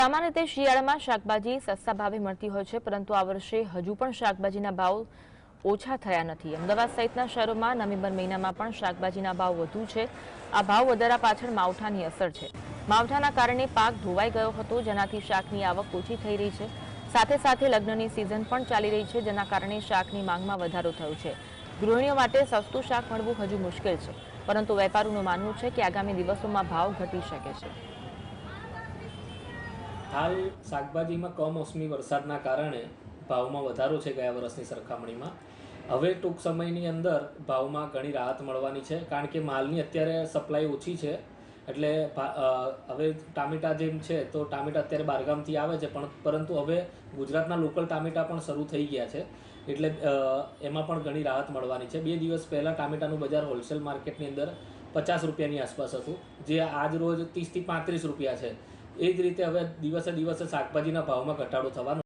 સામાન્ય રીતે શિયાળામાં શાકભાજી સસ્તા ભાવે મળતી હોય છે, પરંતુ આ વર્ષે હજુ પણ શાકભાજીના ભાવ ઓછા થયા નથી। અમદાવાદ સહિતના શહેરોમાં નવેમ્બર મહિનામાં પણ શાકભાજીના ભાવ વધુ છે। આ ભાવ વધારા પાછળ માવઠાની અસર છે। માવઠાના કારણે પાક ધોવાઈ ગયો હતો, જેનાથી શાકની આવક ઓછી થઈ રહી છે। સાથે સાથે લગ્નની સિઝન પણ ચાલી રહી છે, જેના કારણે શાકની માંગમાં વધારો થયો છે। ગૃહિણીઓ માટે સસ્તું શાક મળવું હજુ મુશ્કેલ છે, પરંતુ વેપારીઓનું માનવું છે કે આગામી દિવસોમાં ભાવ ઘટી શકે છે। हाल शाकभाजी में कमोसमी वरसादना कारणे भाव में वधारो है गया वर्षनी सरखामणी में। हवे टूंक समयनी अंदर भाव में घणी राहत मळवानी छे, कारण के मालनी अत्यारे सप्लाय ओछी छे। एटले हवे टामेटा जेम छे तो टामेटा अत्यारे बारगामथी आवे छे, पण परंतु हवे गुजरातना लोकल टामेटा पण शरू थई गया छे, एटले एमां पण घणी राहत मळवानी छे। 2 दिवस पहला टामेटानुं बजार होलसेल मार्केटनी अंदर 50 रुपयानी आसपास हतुं, जे आज रोज 30 થી 35 रुपया छे। એ જ રીતે હવે દિવસે દિવસે શાકભાજીના ભાવમાં ઘટાડો થવાનો